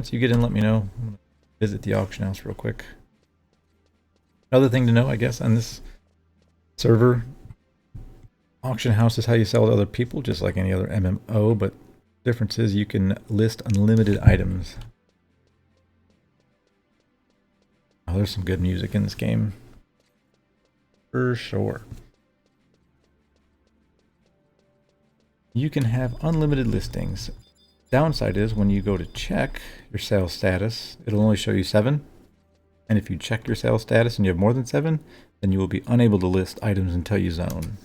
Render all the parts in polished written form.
once you get in, let me know. I'm gonna visit the auction house real quick. Another thing to know, I guess, on this server, auction house is how you sell to other people, just like any other MMO, but the difference is you can list unlimited items. Oh, there's some good music in this game. For sure. You can have unlimited listings. Downside is when you go to check your sales status, it'll only show you 7. And if you check your sales status and you have more than 7, then you will be unable to list items until you zone.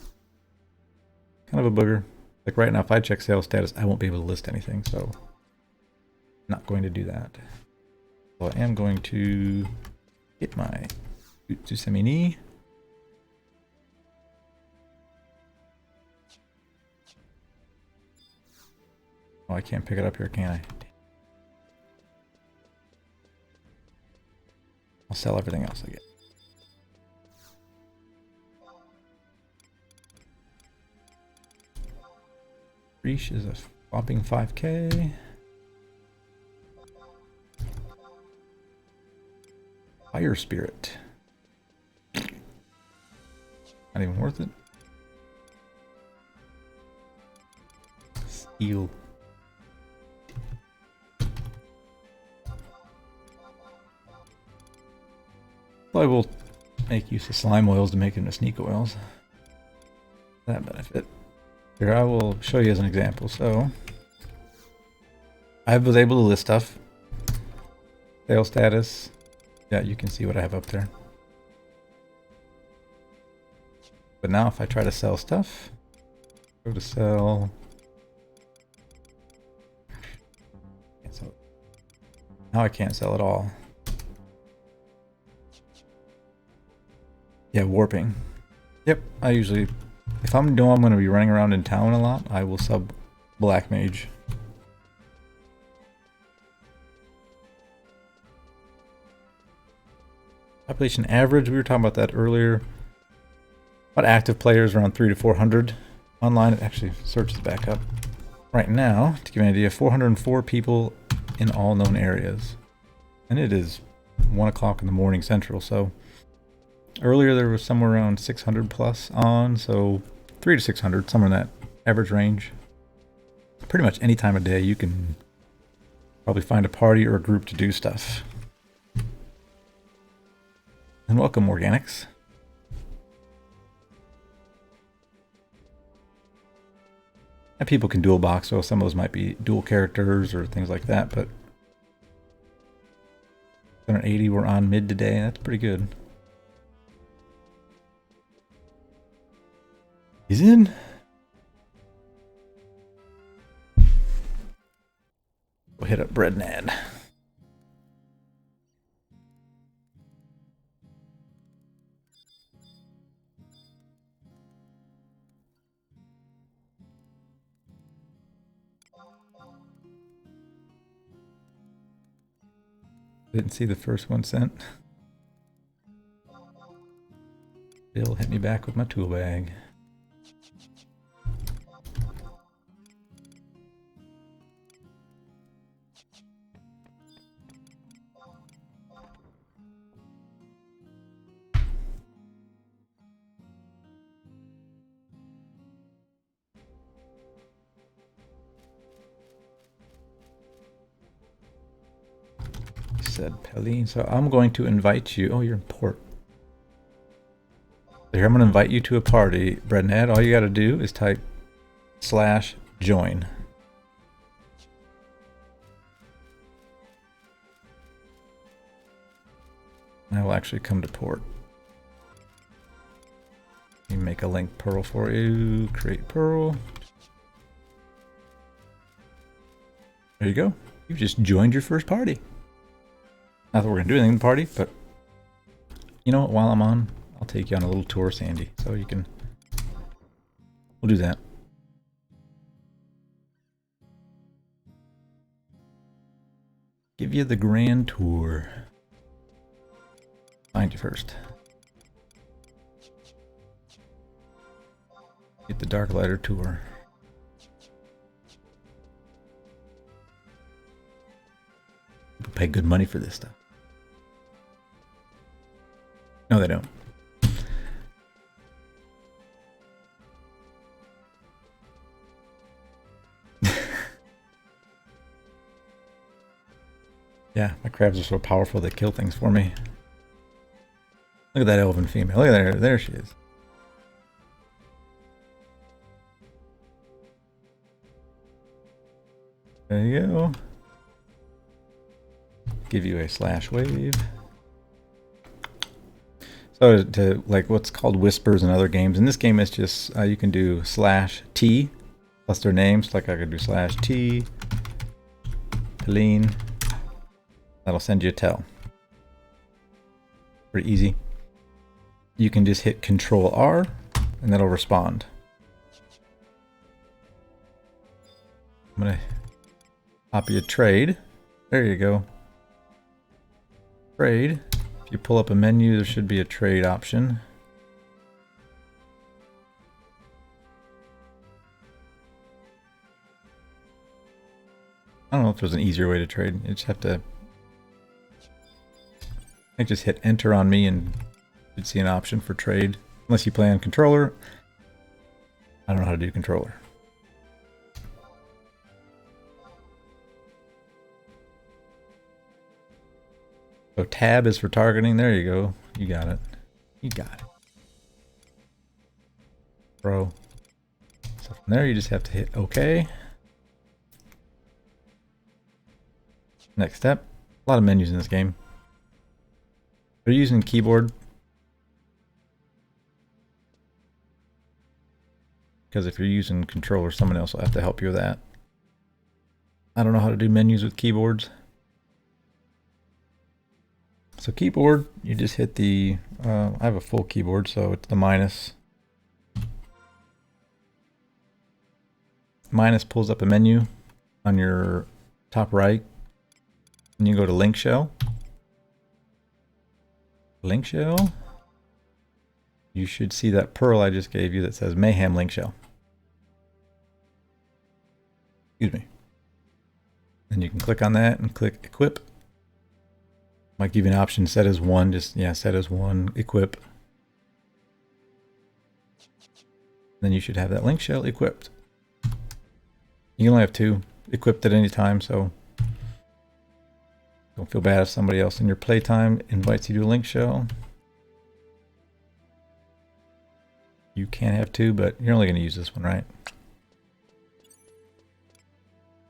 Kind of a booger. Like right now, if I check sales status, I won't be able to list anything, so I'm not going to do that. So I am going to get my Utsusemini. Oh, I can't pick it up here, can I? I'll sell everything else I get. Reach is a whopping 5K. Fire Spirit. Not even worth it. Steel. I will make use of slime oils to make them into sneak oils. That benefit. Here, I will show you as an example. So, I was able to list stuff. Sales status. Yeah, you can see what I have up there. But now if I try to sell stuff, go to sell. Can't sell it. Now I can't sell it all. Yeah, warping. Yep, I usually, if I'm going to be running around in town a lot, I will sub Black Mage. Population average, we were talking about that earlier. About active players around 300 to 400. Online, it actually searches back up. Right now, to give you an idea, 404 people in all known areas. And it is 1 o'clock in the morning central, so earlier there was somewhere around 600 plus on, so 300 to 600, somewhere in that average range. Pretty much any time of day you can probably find a party or a group to do stuff. And welcome, Organics. And people can dual box, so some of those might be dual characters or things like that, but 180 we're on mid today, that's pretty good. He's in. We'll hit up Bread and Ad. Didn't see the first one sent. Bill hit me back with my tool bag. Said Peline. So I'm going to invite you. Oh, you're in port. So here I'm going to invite you to a party. Bread and Ad, all you got to do is type /join. And I will actually come to port. Let me make a link Pearl for you. Create Pearl. There you go. You just joined your first party. Not that we're going to do anything in the party, but you know what? While I'm on, I'll take you on a little tour, Sandy. So you can... We'll do that. Give you the grand tour. Find you first. Get the Dark Lighter tour. 1 pay good money for this stuff. No, they don't. Yeah, my crabs are so powerful they kill things for me. Look at that elven female. Look at her. There she is. There you go. Give you a slash wave. So to like what's called whispers in other games. In this game, it's just you can do /T plus their names. Like I could do /T. Helene. That'll send you a tell. Pretty easy. You can just hit Control R and that'll respond. I'm gonna copy a trade. There you go. Trade. If you pull up a menu, there should be a trade option. I don't know if there's an easier way to trade. You just have to just hit enter on me and you'd see an option for trade. Unless you play on controller. I don't know how to do controller. So tab is for targeting. There you go. You got it. You got it. Bro. So from there you just have to hit OK. Next step. A lot of menus in this game. They're using keyboard. Because if you're using controller, someone else will have to help you with that. I don't know how to do menus with keyboards. So keyboard, you just hit the, I have a full keyboard, so it's the minus. Minus pulls up a menu on your top right. And you go to link shell. Link shell. You should see that pearl I just gave you that says Mayhem link shell. Excuse me. And you can click on that and click equip. Might give you an option set as 1, just set as 1, equip. Then you should have that link shell equipped. You can only have 2 equipped at any time, so don't feel bad if somebody else in your playtime invites you to a link shell. You can have 2, but you're only going to use this one, right?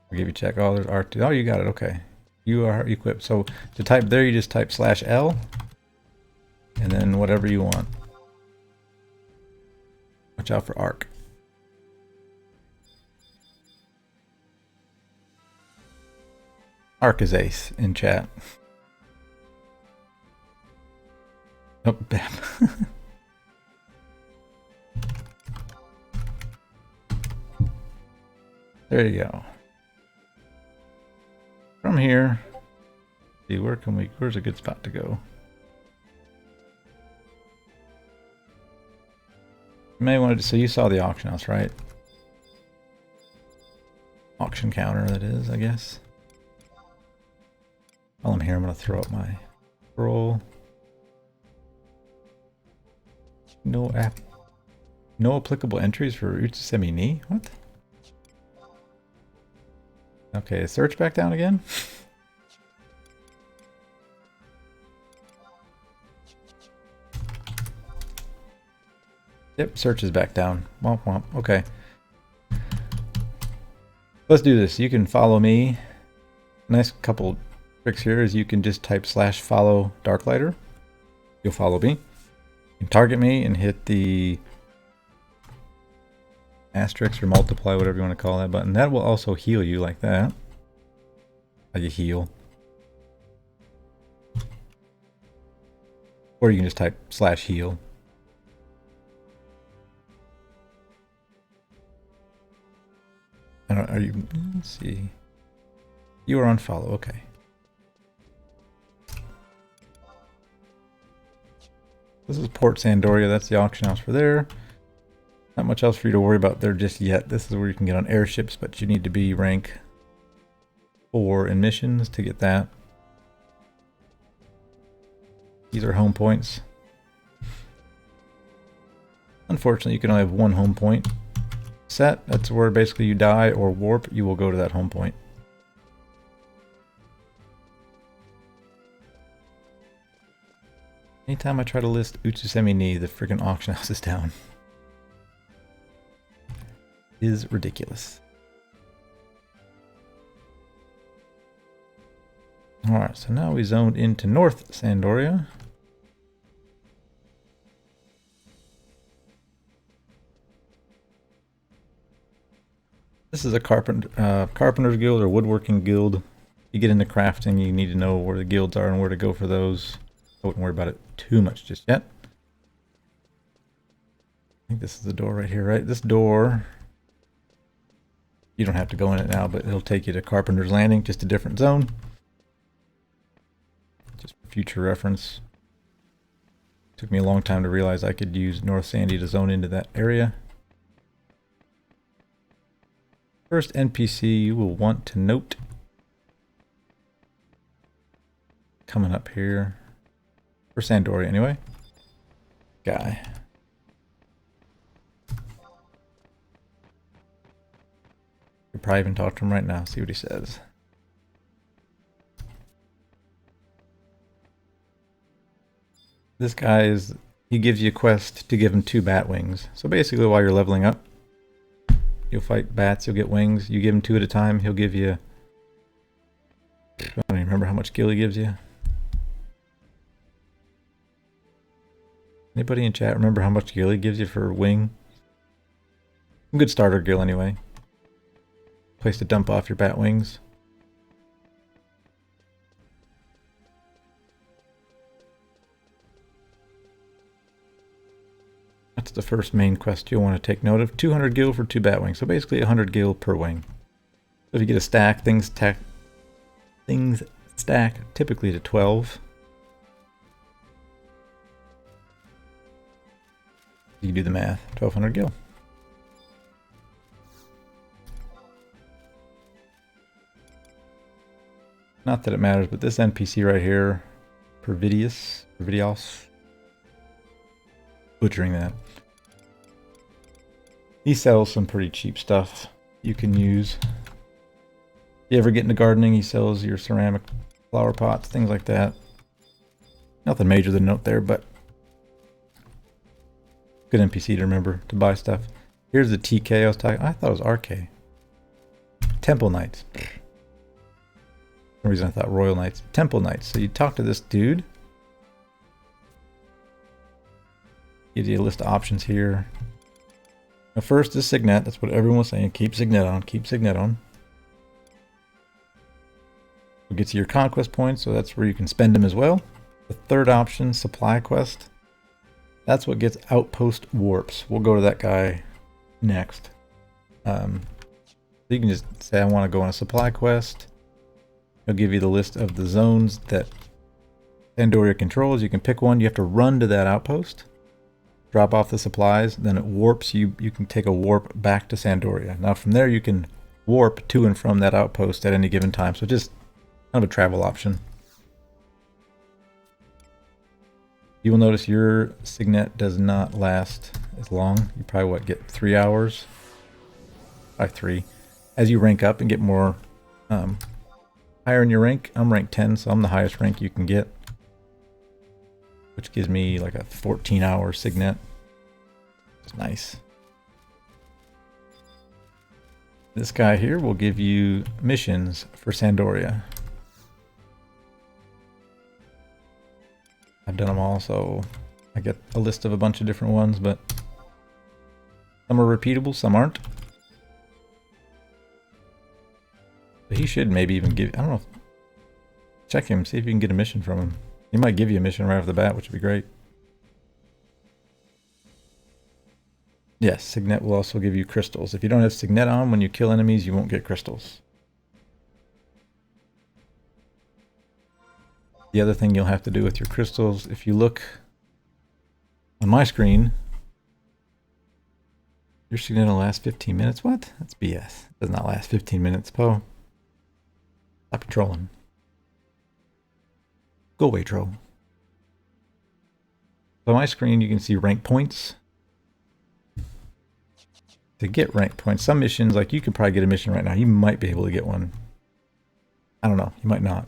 I'll give you a check. Oh, there's R2. Oh, you got it. Okay. You are equipped. So to type there, you just type /L and then whatever you want. Watch out for arc. Arc is ace in chat. Oh, bam. There you go. From here, see where's a good spot to go? You may want to, so you saw the auction house, right? Auction counter, that is, I guess. While I'm here, I'm going to throw up my roll. No applicable entries for Utsumi ni? What? Okay, search back down again. Yep, search is back down. Womp womp. Okay. Let's do this. You can follow me. Nice couple tricks here is you can just type /follow Darklighter. You'll follow me. You can target me and hit the asterisk or multiply, whatever you want to call that button. That will also heal you like that. How you heal. Or you can just type /heal. I don't, are you, let's see. You are on follow, okay. This is Port Sandoria, that's the auction house for there. Not much else for you to worry about there just yet. This is where you can get on airships, but you need to be rank 4 in missions to get that. These are home points. Unfortunately, you can only have one home point set. That's where basically you die or warp, you will go to that home point. Anytime I try to list Utsusemi ni, the freaking auction house is down. It is ridiculous. Alright, so now we zoned into North Sandoria. This is a carpenter's guild or woodworking guild. You get into crafting, you need to know where the guilds are and where to go for those. I wouldn't worry about it too much just yet. I think this is the door right here, right? This door, you don't have to go in it now, but it'll take you to Carpenter's Landing, just a different zone. Just for future reference. Took me a long time to realize I could use North Sandy to zone into that area. First NPC you will want to note, coming up here, for Sandoria anyway, guy. Could probably even talk to him right now, see what he says. This guy is, he gives you a quest to give him 2 bat wings. So basically while you're leveling up, you'll fight bats, you'll get wings. You give him 2 at a time, he'll give you, I don't even remember how much gil he gives you. Anybody in chat remember how much gil he gives you for a wing? Some good starter gil anyway. Place to dump off your bat wings. That's the first main quest you'll want to take note of. 200 gil for 2 bat wings. So basically 100 gil per wing. So if you get a stack, things stack typically to 12. You can do the math. 1200 gil. Not that it matters, but this NPC right here, Pervidius, butchering that. He sells some pretty cheap stuff you can use. If you ever get into gardening, he sells your ceramic flower pots, things like that. Nothing major to note there, but good NPC to remember to buy stuff. Here's the TK I was talking. I thought it was RK. Temple Knights. For some reason I thought Royal Knights. Temple Knights. So you talk to this dude. Gives you a list of options here. Now first is Signet. That's what everyone was saying. Keep Signet on. Keep Signet on. We'll get to your conquest points, so that's where you can spend them as well. The third option, supply quest. That's what gets outpost warps. We'll go to that guy next. So you can just say I want to go on a supply quest. It'll give you the list of the zones that Sandoria controls. You can pick one. You have to run to that outpost. Drop off the supplies. Then it warps you. You can take a warp back to Sandoria. Now from there you can warp to and from that outpost at any given time. So just kind of a travel option. You will notice your Signet does not last as long. You probably, what, get 3 hours? By 3. As you rank up and get more higher in your rank, I'm rank 10, so I'm the highest rank you can get. Which gives me like a 14-hour Signet. It's nice. This guy here will give you missions for Sandoria. I've done them all, so I get a list of a bunch of different ones, but some are repeatable, some aren't. But he should maybe even give, I don't know, check him, see if you can get a mission from him. He might give you a mission right off the bat, which would be great. Yes, Signet will also give you crystals. If you don't have Signet on, when you kill enemies, you won't get crystals. The other thing you'll have to do with your crystals, if you look on my screen, your Signet will last 15 minutes. What? That's BS. It does not last 15 minutes, Poe. Stop trolling. Go away, troll. So on my screen, you can see rank points. To get rank points, some missions, like you could probably get a mission right now. You might be able to get one. I don't know. You might not.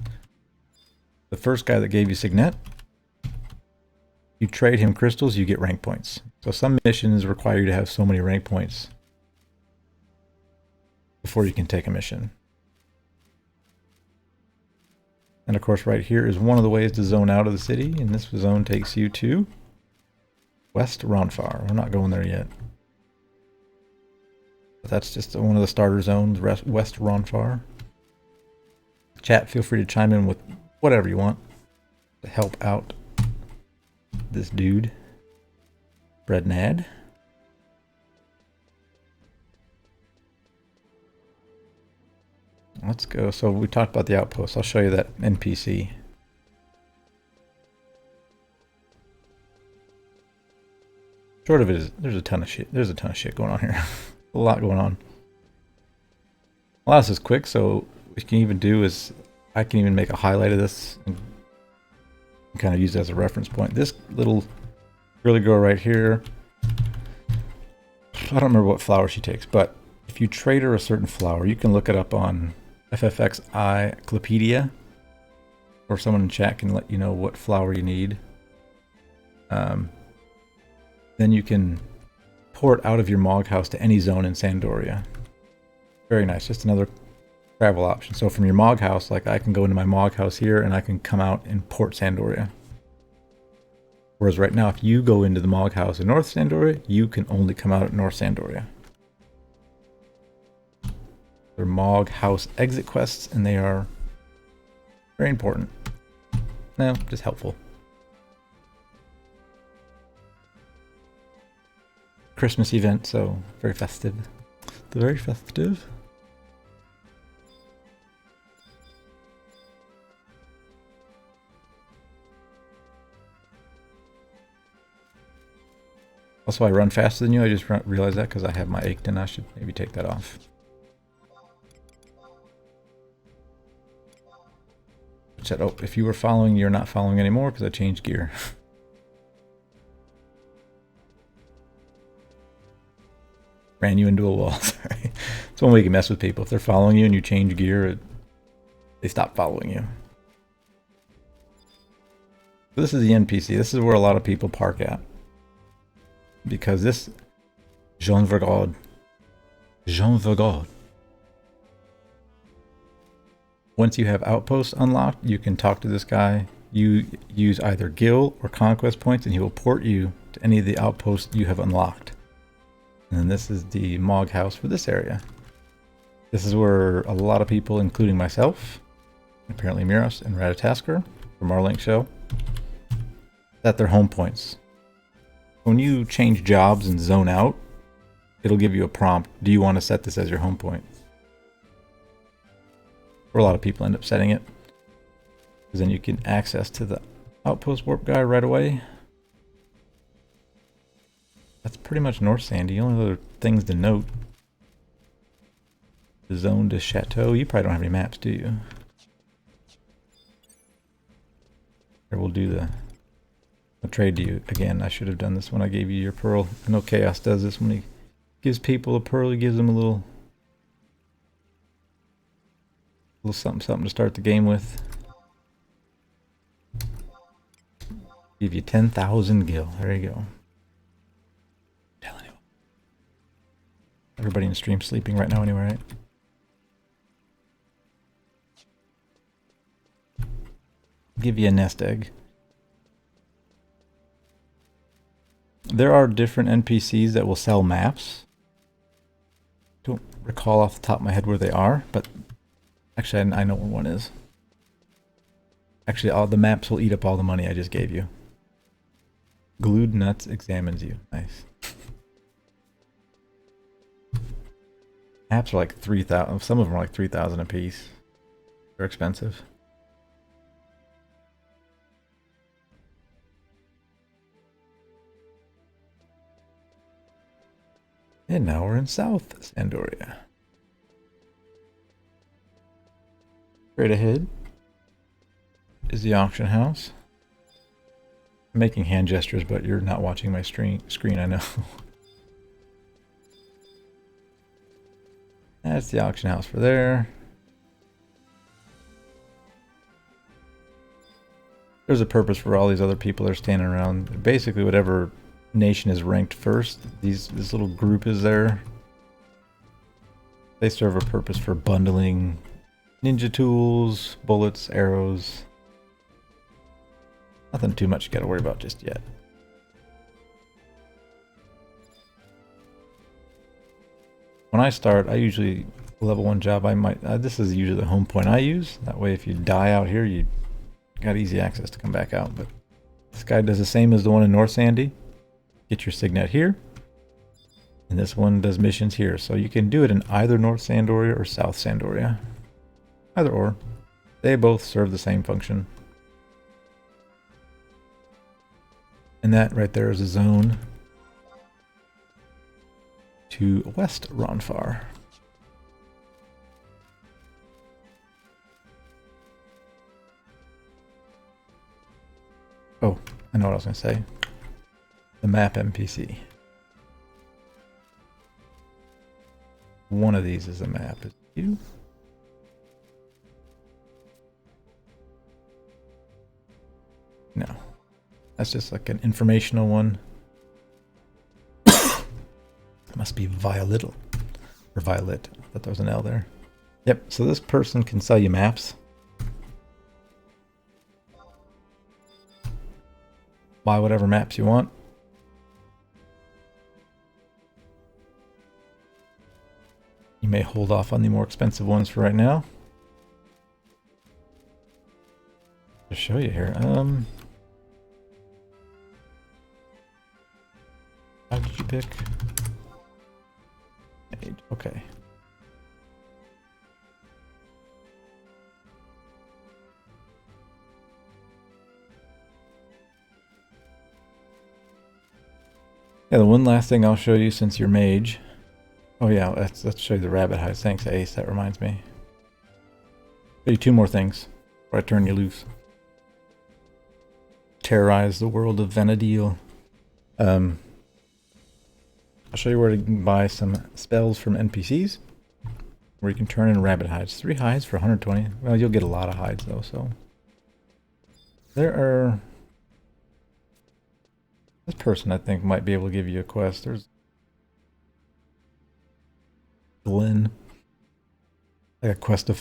The first guy that gave you Signet, you trade him crystals, you get rank points. So some missions require you to have so many rank points before you can take a mission. And of course right here is one of the ways to zone out of the city, and this zone takes you to West Ronfar. We're not going there yet. But that's just one of the starter zones, West Ronfar. Chat, feel free to chime in with whatever you want to help out this dude. Bread Nad. Let's go. So we talked about the outpost. I'll show you that NPC. Short of it is there's a ton of shit. There's a ton of shit going on here. A lot going on. A lot of this is quick, so what we can even do is I can even make a highlight of this and kind of use it as a reference point. This little girly girl right here, I don't remember what flower she takes, but if you trade her a certain flower, you can look it up on FFXI Encyclopedia, or someone in chat can let you know what flower you need. Then you can port out of your Mog house to any zone in Sandoria. Very nice, just another travel option. So from your Mog house, like I can go into my Mog house here and I can come out and port Sandoria. Whereas right now, if you go into the Mog house in North Sandoria, you can only come out at North Sandoria. They're Mog house exit quests, and they are very important. No, just helpful. Christmas event, so very festive. Very festive. Also, I run faster than you. I just realized that because I have my Aikton. I should maybe take that off. It said, oh, if you were following, you're not following anymore because I changed gear. Ran you into a wall. Sorry. It's one way you can mess with people. If they're following you and you change gear, they stop following you. So this is the NPC. This is where a lot of people park at. Because this Jean Vergod. Once you have outposts unlocked, you can talk to this guy. You use either Gil or Conquest points, and he will port you to any of the outposts you have unlocked. And then this is the Mog house for this area. This is where a lot of people, including myself, apparently Miros and Ratatasker from our link show, set their home points. When you change jobs and zone out, it'll give you a prompt. Do you want to set this as your home point? Or a lot of people end up setting it, because then you can access to the outpost warp guy right away. That's pretty much North Sandy. Only other things to note: the zone to Chateau. You probably don't have any maps, do you? Here, we'll do the. I'll trade to you again. I should have done this when I gave you your pearl. I know Chaos does this when he gives people a pearl. He gives them a little something to start the game with. Give you 10,000 gil. There you go. Telling you. Everybody in the stream sleeping right now anyway, right? Give you a nest egg. There are different NPCs that will sell maps. Don't recall off the top of my head where they are, but actually I know where one is. Actually, all the maps will eat up all the money I just gave you. Glued Nuts examines you. Nice. Maps are like 3,000. Some of them are like 3,000 a piece. They're expensive. And now we're in South Sandoria. Straight ahead is the auction house. I'm making hand gestures, but you're not watching my screen, I know. That's the auction house for there. There's a purpose for all these other people that are standing around. Basically, whatever nation is ranked first, this little group is there. They serve a purpose for bundling ninja tools, bullets, arrows. Nothing too much you gotta worry about just yet. When I start, I usually level 1 job. This is usually the home point I use. That way, if you die out here, you got easy access to come back out. But this guy does the same as the one in North Sandy. Get your signet here. And this one does missions here. So you can do it in either North Sandoria or South Sandoria. Either or. They both serve the same function. And that right there is a zone to West Ronfar. Oh, I know what I was going to say. The map NPC. One of these is a map. Is it you? No. That's just like an informational one. It must be Violet. Or Violet. I thought there was an L there. Yep, so this person can sell you maps. Buy whatever maps you want. You may hold off on the more expensive ones for right now. To show you here. How did you pick? Okay. Yeah, the one last thing I'll show you since you're mage. Oh yeah, let's show you the rabbit hides. Thanks, Ace. That reminds me. Show you 2 more things before I turn you loose. Terrorize the world of Vanadil. I'll show you where to buy some spells from NPCs, where you can turn in rabbit hides. 3 hides for 120. Well, you'll get a lot of hides though, so. There are... This person, I think, might be able to give you a quest. There's Glenn. Like a quest to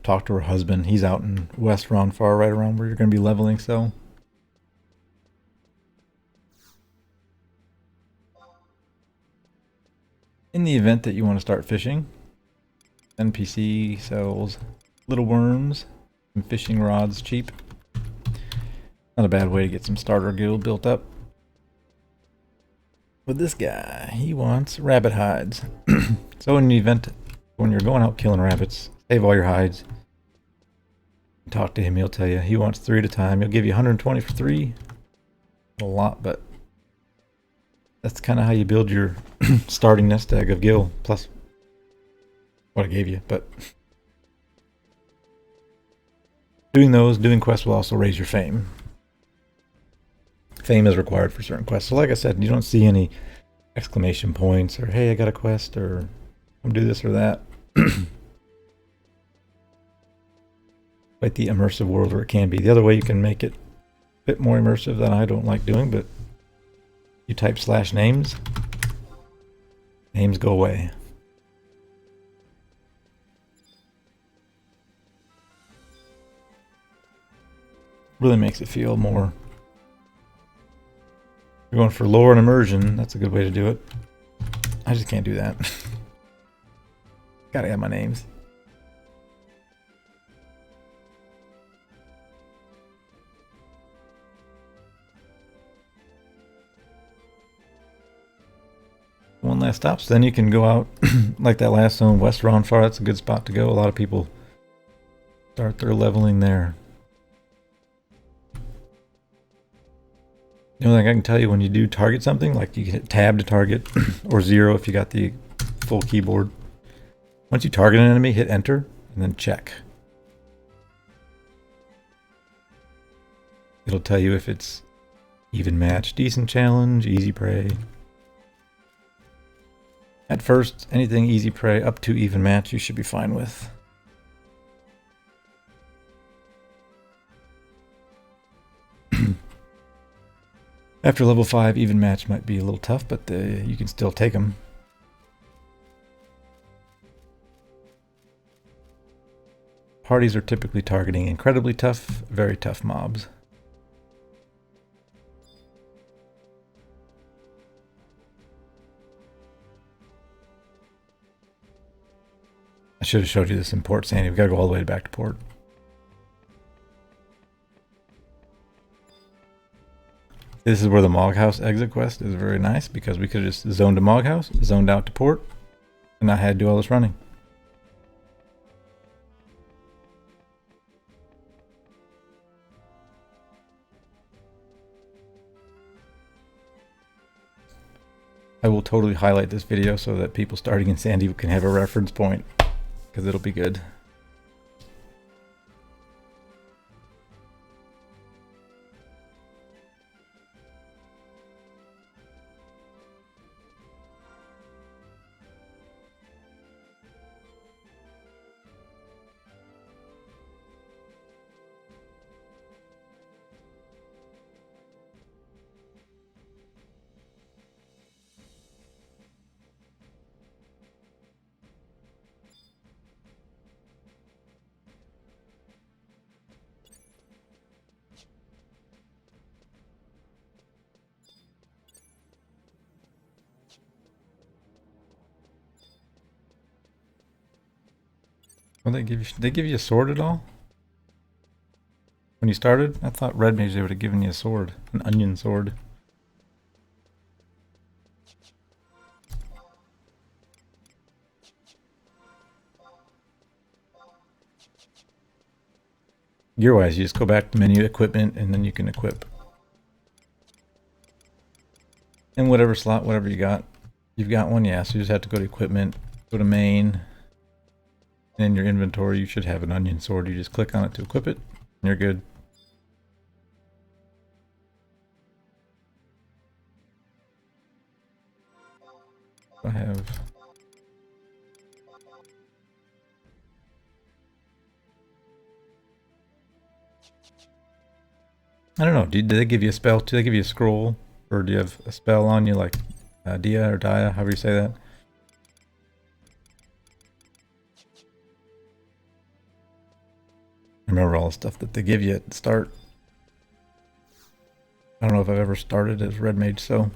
talk to her husband. He's out in West Ronfar, right around where you're going to be leveling, so. In the event that you want to start fishing, NPC sells little worms and fishing rods cheap. Not a bad way to get some starter guild built up. But this guy, he wants rabbit hides. So in the event when you're going out killing rabbits, save all your hides. Talk to him, he'll tell you he wants 3 at a time. He'll give you 120 for 3. A lot, but that's kind of how you build your starting nest egg of gil, plus what I gave you. But doing quests will also raise your fame. Fame is required for certain quests. So like I said, you don't see any exclamation points or, hey, I got a quest, or come do this or that. Like the immersive world where it can be. The other way you can make it a bit more immersive than I don't like doing, but you type /names, names go away. Really makes it feel more. You're going for lore and immersion, that's a good way to do it. I just can't do that. Gotta have my names. One last stop, so then you can go out like that last zone, West Ronfar. That's a good spot to go. A lot of people start their leveling there. The only thing I can tell you, when you do target something, like you can hit tab to target, or 0 if you got the full keyboard. Once you target an enemy, hit enter, and then check. It'll tell you if it's Even match, decent challenge, easy prey. At first, anything easy prey up to even match you should be fine with. After level 5, even match might be a little tough, but you can still take them. Parties are typically targeting incredibly tough, very tough mobs. I should have showed you this in Port Sandy. We've got to go all the way back to port. This is where the Mog House exit quest is very nice because we could have just zoned to Mog House, zoned out to port, and not had to do all this running. I will totally highlight this video so that people starting in Sandy can have a reference point, because it'll be good. Well, they give you a sword at all? When you started? I thought Red Mage they would have given you a sword. An onion sword. Gear-wise, you just go back to menu equipment and then you can equip. In whatever slot, whatever you got. You've got one, yeah, so you just have to go to equipment, go to main. And in your inventory, you should have an onion sword. You just click on it to equip it, and you're good. I have... I don't know, did they give you a spell? Do they give you a scroll? Or do you have a spell on you like Dia or Dia, however you say that? Remember all the stuff that they give you at the start. I don't know if I've ever started as Red Mage, so.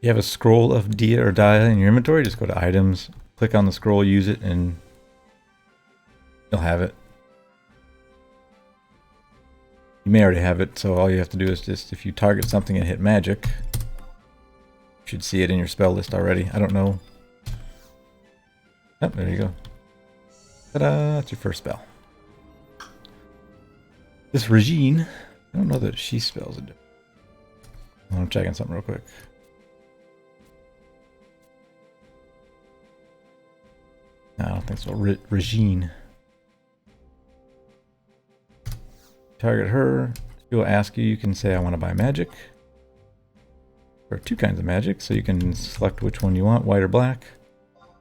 You have a scroll of Dia or Dia in your inventory, just go to items, click on the scroll, use it, and you'll have it. You may already have it, so all you have to do is just, if you target something and hit magic, you should see it in your spell list already. I don't know. Oh, there you go. Ta-da! That's your first spell. This Regine, I don't know that she spells it. I'm checking something real quick. No, I don't think so. Regine. Target her. She will ask you. You can say, "I want to buy magic." There are two kinds of magic, so you can select which one you want, white or black.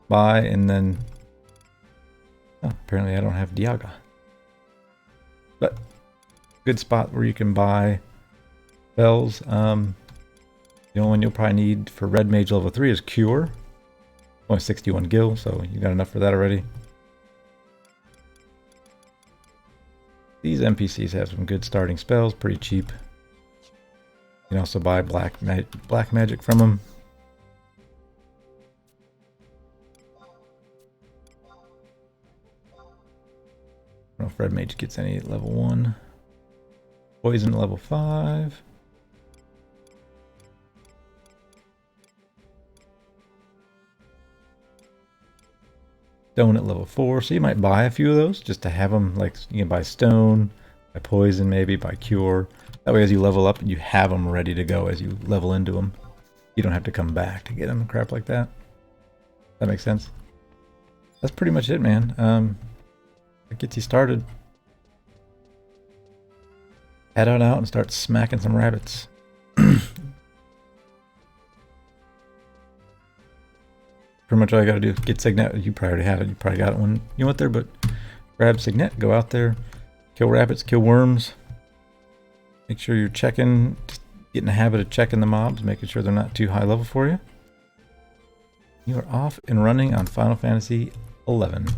Buy, and then apparently I don't have Diaga, but good spot where you can buy spells. The only one you'll probably need for Red Mage level 3 is Cure. Only 61 gil, so you got enough for that already. These NPCs have some good starting spells, pretty cheap. You can also buy black magic from them. I don't know if Red Mage gets any at level 1. Poison at level 5. Stone at level 4. So you might buy a few of those just to have them. Like you can buy stone, buy poison, maybe buy cure. That way, as you level up, you have them ready to go as you level into them. You don't have to come back to get them and crap like that. That makes sense. That's pretty much it, man. It gets you started. head on out and start smacking some rabbits. Pretty much all you gotta do, get Signet. You probably already have it, you probably got it when you went there, but grab Signet, go out there, kill rabbits, kill worms. Make sure you're checking, get in the habit of checking the mobs, making sure they're not too high level for you. You are off and running on Final Fantasy XI.